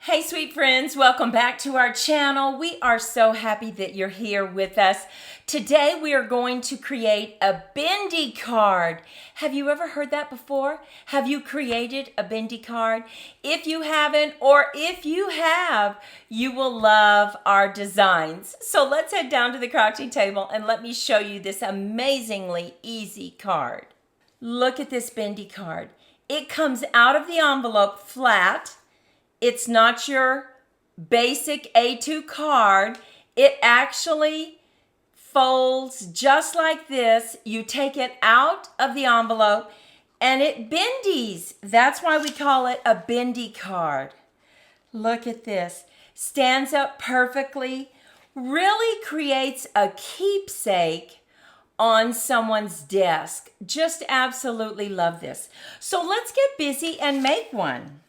Hey sweet friends, welcome back to our channel. We are so happy that you're here with us. Today we are going to create a Bendy card. Have you ever heard that before? Have you created a Bendy card? If you haven't, or if you have, you will love our designs. So let's head down to the crafting table and let me show you this amazingly easy card. Look at this Bendy card. It comes out of the envelope flat. It's not your basic A2 card. It actually folds just like this. You take it out of the envelope and it bendies. That's why we call it a Bendy card. Look at this. Stands up perfectly. Really creates a keepsake on someone's desk. Just absolutely love this. So let's get busy and make one.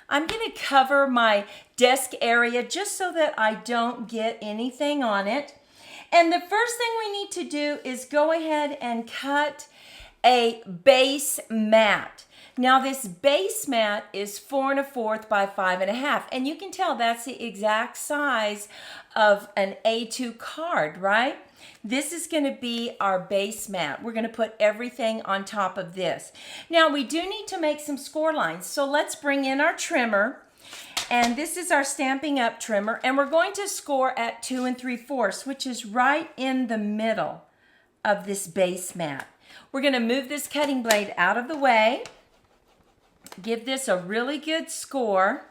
I'm going to cover my desk area just so that I don't get anything on it. And the first thing we need to do is go ahead and cut a base mat. Now this base mat is 4 1/4 by 5 1/2. And you can tell that's the exact size of an A2 card, right? This is going to be our base mat. We're going to put everything on top of this. Now we do need to make some score lines. So let's bring in our trimmer. And this is our Stampin' Up trimmer. And we're going to score at 2 3/4, which is right in the middle of this base mat. We're going to move this cutting blade out of the way. Give this a really good score.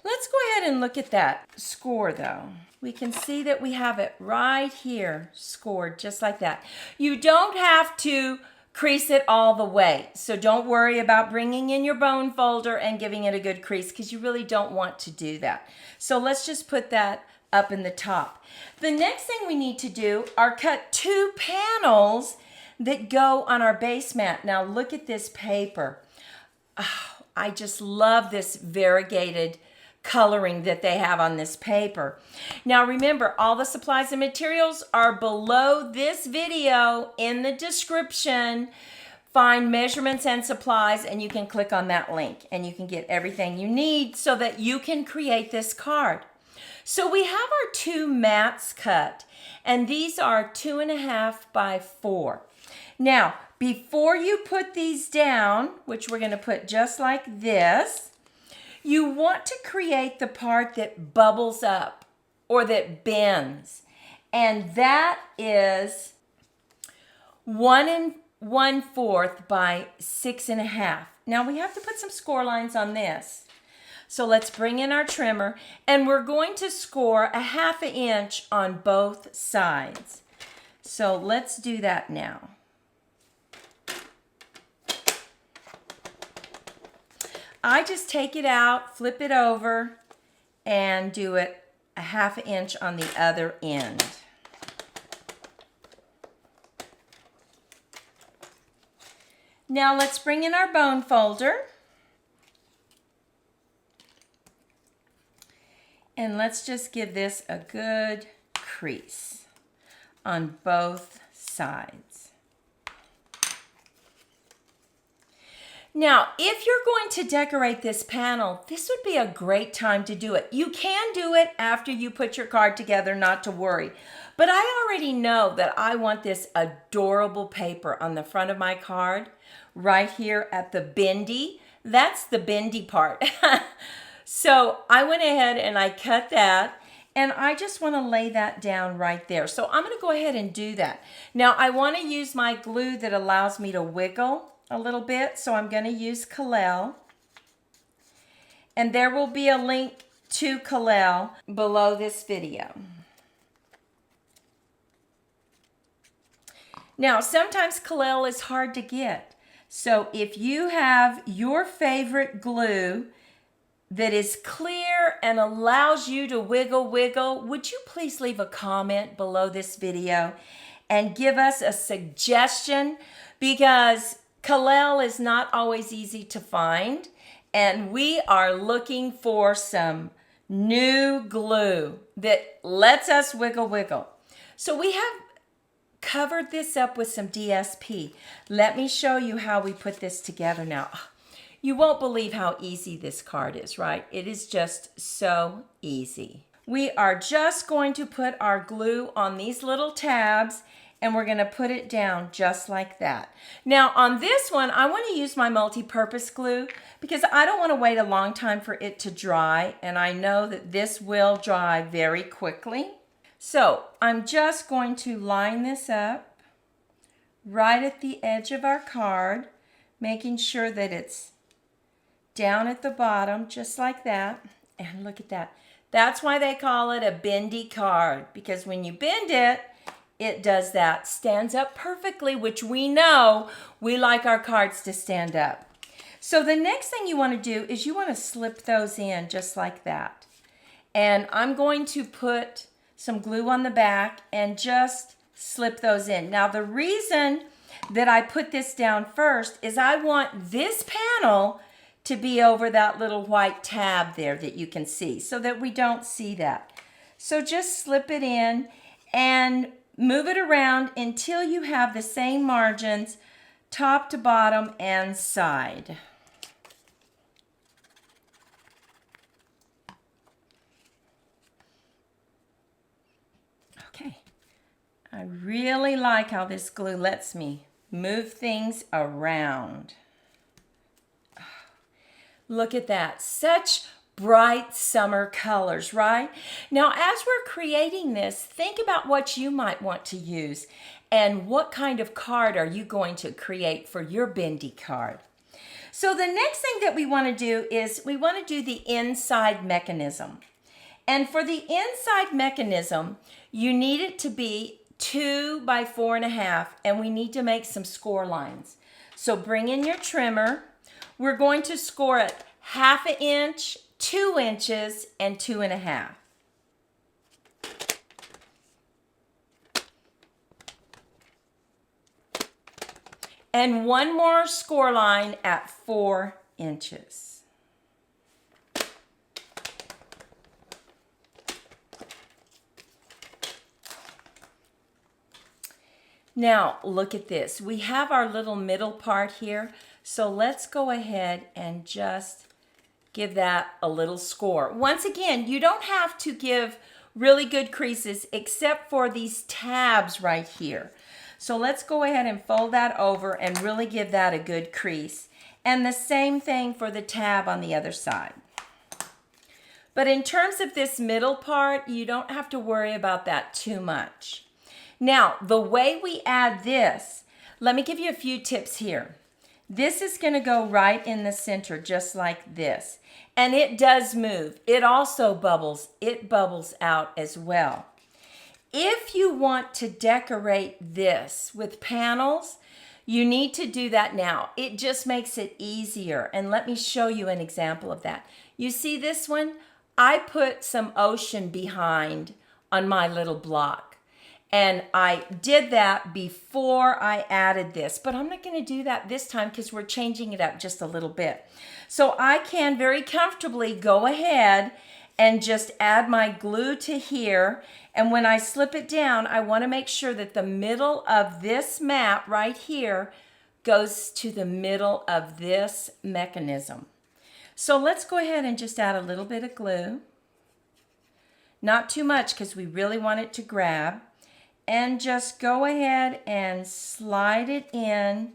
Let's go ahead and look at that score though. We can see that we have it right here scored just like that. You don't have to crease it all the way. So don't worry about bringing in your bone folder and giving it a good crease because you really don't want to do that. So let's just put that up in the top. The next thing we need to do are cut 2 panels that go on our base mat. Now look at this paper. Oh, I just love this variegated coloring that they have on this paper. Now remember, all the supplies and materials are below this video in the description. Find measurements and supplies and you can click on that link and you can get everything you need so that you can create this card. So we have our 2 mats cut and these are 2 1/2 by 4. Now, before you put these down, which we're going to put just like this, you want to create the part that bubbles up or that bends. And that is 1 1/4 by 6 1/2. Now we have to put some score lines on this. So let's bring in our trimmer and we're going to score a 1/2 inch on both sides. So let's do that now. I just take it out, flip it over, and do it a 1/2 inch on the other end. Now let's bring in our bone folder. And let's just give this a good crease on both sides. Now, if you're going to decorate this panel, this would be a great time to do it. You can do it after you put your card together, not to worry. But I already know that I want this adorable paper on the front of my card, right here at the bendy. That's the bendy part. So I went ahead and I cut that. And I just want to lay that down right there. So I'm going to go ahead and do that. Now, I want to use my glue that allows me to wiggle a little bit, so I'm going to use Kalel. And there will be a link to Kalel below this video. Now, sometimes Kalel is hard to get. So if you have your favorite glue that is clear and allows you to wiggle, would you please leave a comment below this video and give us a suggestion, because Kalel is not always easy to find, and we are looking for some new glue that lets us wiggle. So we have covered this up with some DSP. Let me show you how we put this together now. You won't believe how easy this card is, right? It is just so easy. We are just going to put our glue on these little tabs, and we're going to put it down just like that. Now on this one, I want to use my multi-purpose glue because I don't want to wait a long time for it to dry, and I know that this will dry very quickly. So I'm just going to line this up right at the edge of our card, making sure that it's down at the bottom, just like that. And look at that. That's why they call it a bendy card, because when you bend it, it does that. Stands up perfectly, which we know we like our cards to stand up. So the next thing you want to do is you want to slip those in just like that. And I'm going to put some glue on the back and just slip those in. Now the reason that I put this down first is I want this panel to be over that little white tab there that you can see, so that we don't see that. So just slip it in and move it around until you have the same margins top to bottom and side. Okay, I really like how this glue lets me move things around. Look at that, such bright summer colors, right? Now, as we're creating this, think about what you might want to use and what kind of card are you going to create for your bendy card. So the next thing that we want to do is we want to do the inside mechanism. And for the inside mechanism, you need it to be 2 by 4.5, and we need to make some score lines. So bring in your trimmer. We're going to score it 1/2 inch, 2 inches, and 2.5. And one more score line at 4 inches. Now, look at this. We have our little middle part here. So let's go ahead and just give that a little score. Once again, you don't have to give really good creases except for these tabs right here. So let's go ahead and fold that over and really give that a good crease. And the same thing for the tab on the other side. But in terms of this middle part, you don't have to worry about that too much. Now, the way we add this, let me give you a few tips here. This is going to go right in the center, just like this. And it does move. It also bubbles. It bubbles out as well. If you want to decorate this with panels, you need to do that now. It just makes it easier. And let me show you an example of that. You see this one? I put some ocean behind on my little block. And I did that before I added this, but I'm not going to do that this time because we're changing it up just a little bit. So I can very comfortably go ahead and just add my glue to here. And when I slip it down, I want to make sure that the middle of this map right here goes to the middle of this mechanism. So let's go ahead and just add a little bit of glue. Not too much because we really want it to grab. And just go ahead and slide it in,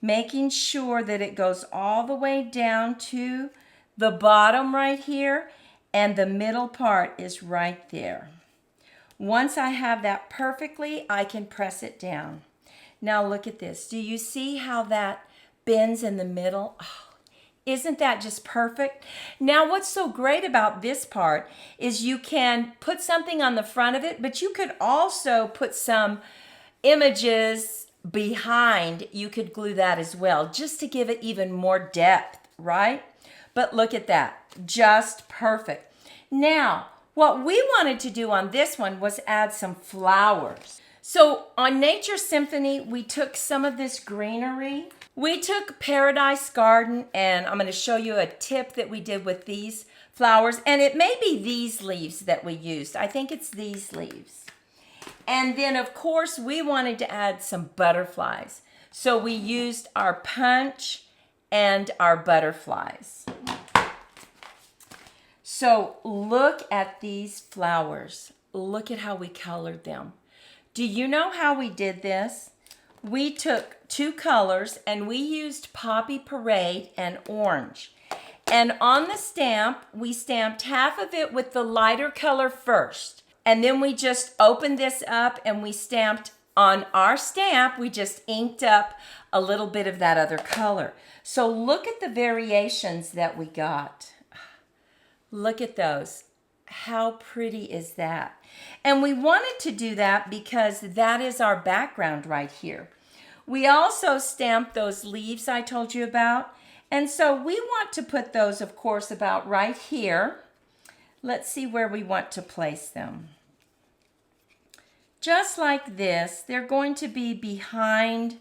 making sure that it goes all the way down to the bottom right here, and the middle part is right there. Once I have that perfectly, I can press it down. Now look at this. Do you see how that bends in the middle? Oh, isn't that just perfect? Now what's so great about this part is you can put something on the front of it, but you could also put some images behind. You could glue that as well, just to give it even more depth, right? But look at that, just perfect. Now, what we wanted to do on this one was add some flowers. So on Nature Symphony, we took some of this greenery. We took Paradise Garden, and I'm going to show you a tip that we did with these flowers. And it may be these leaves that we used. I think it's these leaves. And then, of course, we wanted to add some butterflies. So we used our punch and our butterflies. So look at these flowers. Look at how we colored them. Do you know how we did this? We took 2 colors and we used Poppy Parade and orange. And on the stamp, we stamped half of it with the lighter color first. And then we just opened this up and we stamped on our stamp, we just inked up a little bit of that other color. So look at the variations that we got. Look at those. How pretty is that? And we wanted to do that because that is our background right here. We also stamped those leaves I told you about. And so we want to put those, of course, about right here. Let's see where we want to place them. Just like this, they're going to be behind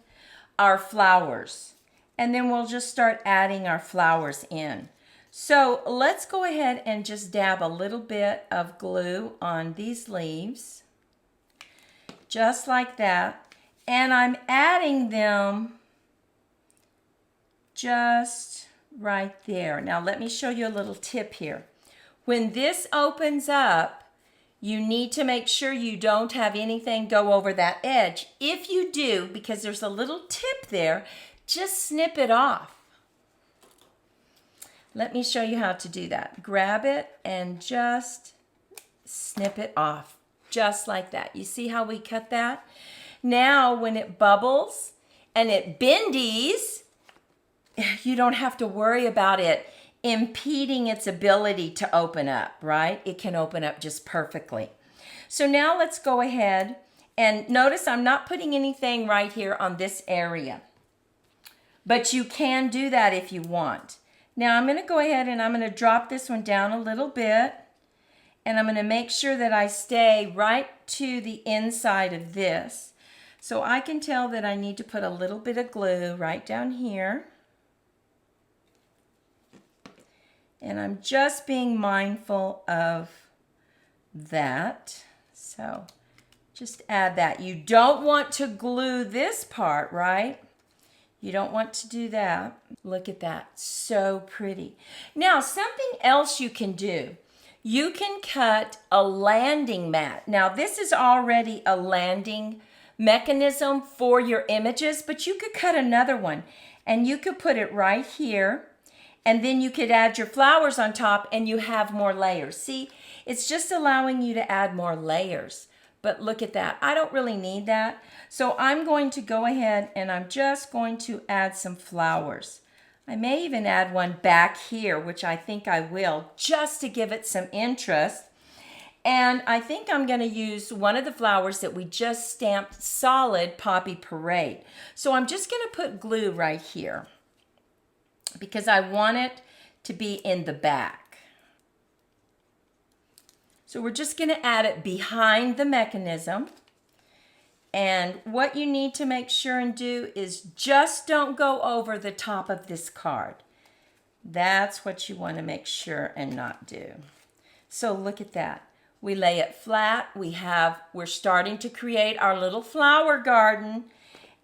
our flowers. And then we'll just start adding our flowers in. So let's go ahead and just dab a little bit of glue on these leaves. Just like that. And I'm adding them just right there. Now let me show you a little tip here. When this opens up, you need to make sure you don't have anything go over that edge. If you do, because there's a little tip there, just snip it off. Let me show you how to do that. Grab it and just snip it off, just like that. You see how we cut that? Now, when it bubbles and it bendies, you don't have to worry about it impeding its ability to open up, right? It can open up just perfectly. So now let's go ahead and notice I'm not putting anything right here on this area, but you can do that if you want. Now I'm going to go ahead and I'm going to drop this one down a little bit, and I'm going to make sure that I stay right to the inside of this. So I can tell that I need to put a little bit of glue right down here. And I'm just being mindful of that. So just add that. You don't want to glue this part, right? You don't want to do that. Look at that. So pretty. Now, something else you can do. You can cut a landing mat. Now, this is already a landing mechanism for your images, but you could cut another one. And you could put it right here. And then you could add your flowers on top and you have more layers. See, it's just allowing you to add more layers. But look at that. I don't really need that. So I'm going to go ahead and I'm just going to add some flowers. I may even add one back here, which I think I will, just to give it some interest. And I think I'm going to use one of the flowers that we just stamped solid Poppy Parade. So I'm just going to put glue right here, because I want it to be in the back. So we're just going to add it behind the mechanism. And what you need to make sure and do is just don't go over the top of this card. That's what you want to make sure and not do. So look at that. We lay it flat. We're starting to create our little flower garden,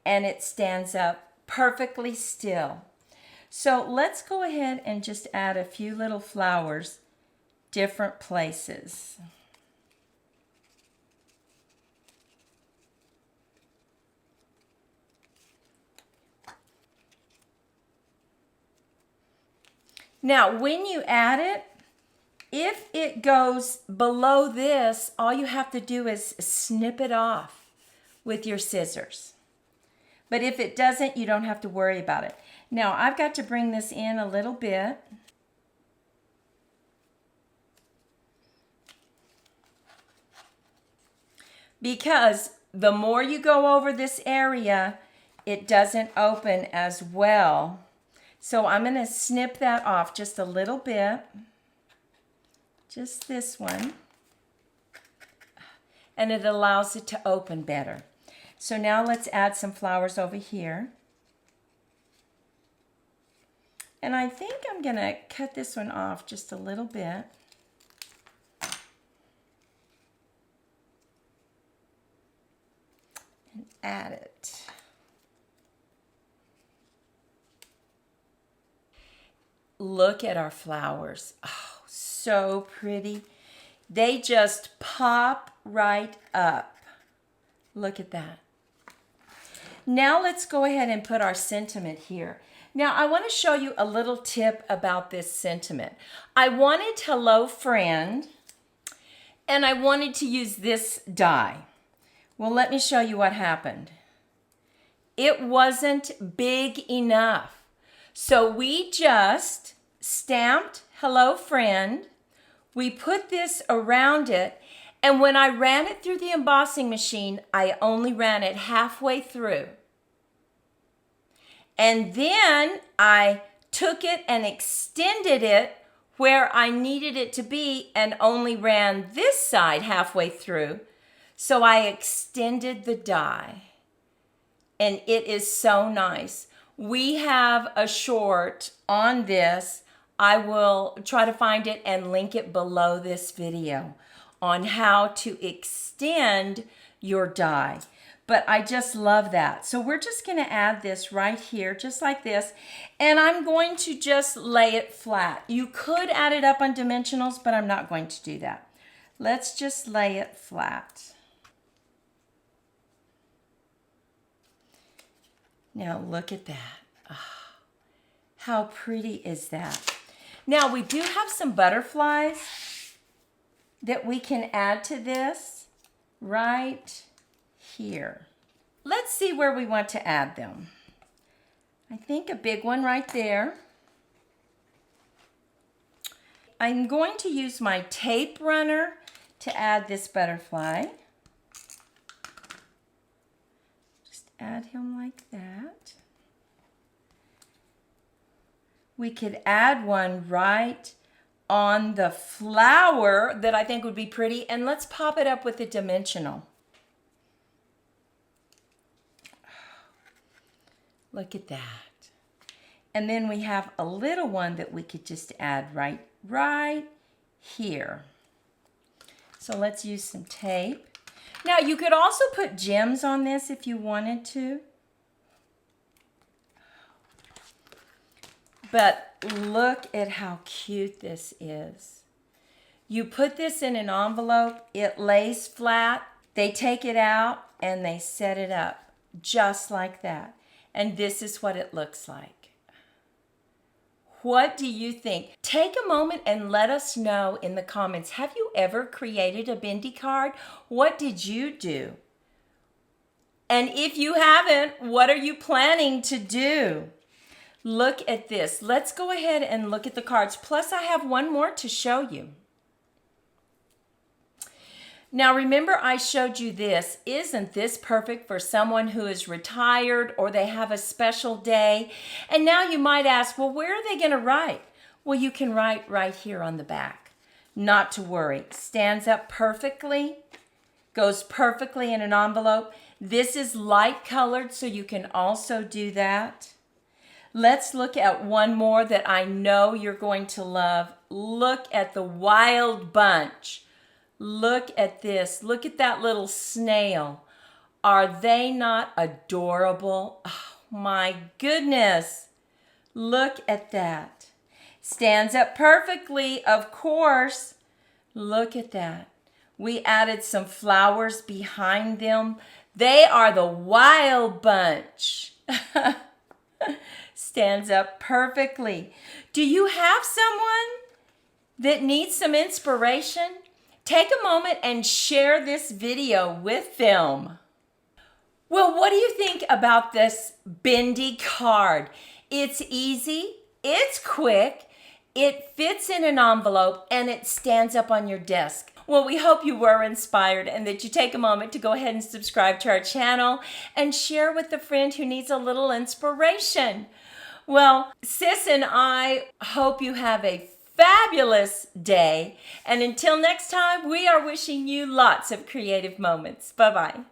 and it stands up perfectly still. So let's go ahead and just add a few little flowers different places. Now, when you add it, if it goes below this, all you have to do is snip it off with your scissors. But if it doesn't, you don't have to worry about it. Now, I've got to bring this in a little bit. Because the more you go over this area, it doesn't open as well. So I'm going to snip that off just a little bit. Just this one. And it allows it to open better. So now let's add some flowers over here. And I think I'm going to cut this one off just a little bit. And add it. look at our flowers. Oh, so pretty. They just pop right up. Look at that. Now let's go ahead and put our sentiment here. Now I want to show you a little tip about this sentiment. I wanted hello friend, and I wanted to use this die. Well, let me show you what happened. It wasn't big enough. So we just stamped hello friend. We put this around it, and when I ran it through the embossing machine, I only ran it halfway through. And then I took it and extended it where I needed it to be and only ran this side halfway through. So I extended the die. And it is so nice. We have a short on this. I will try to find it and link it below this video on how to extend your die. But I just love that. So we're just going to add this right here, just like this. And I'm going to just lay it flat. You could add it up on dimensionals, but I'm not going to do that. Let's just lay it flat. Now look at that. Oh, how pretty is that? Now we do have some butterflies that we can add to this right here. Let's see where we want to add them. I think a big one right there. I'm going to use my tape runner to add this butterfly. Just add him like that. We could add one right on the flower that I think would be pretty, and let's pop it up with a dimensional. Look at that. And then we have a little one that we could just add right here. So let's use some tape. Now you could also put gems on this if you wanted to. But look at how cute this is. You put this in an envelope, it lays flat, they take it out and they set it up just like that. And this is what it looks like. What do you think? Take a moment and let us know in the comments. Have you ever created a Bendy card? What did you do? And if you haven't, what are you planning to do? Look at this. Let's go ahead and look at the cards. Plus, I have one more to show you. Now, remember I showed you this. Isn't this perfect for someone who is retired or they have a special day? And now you might ask, well, where are they going to write? Well, you can write right here on the back. Not to worry. Stands up perfectly. Goes perfectly in an envelope. This is light colored, so you can also do that. Let's look at one more that I know you're going to love. Look at the wild bunch. Look at this. Look at that little snail. Are they not adorable? Oh, my goodness. Look at that. Stands up perfectly, of course. Look at that. We added some flowers behind them. They are the wild bunch. Stands up perfectly. Do you have someone that needs some inspiration? Take a moment and share this video with them. Well, what do you think about this Bendy card? It's easy, it's quick, it fits in an envelope, and it stands up on your desk. Well, we hope you were inspired and that you take a moment to go ahead and subscribe to our channel and share with a friend who needs a little inspiration. Well, Sis and I hope you have a fabulous day. And until next time, we are wishing you lots of creative moments. Bye-bye.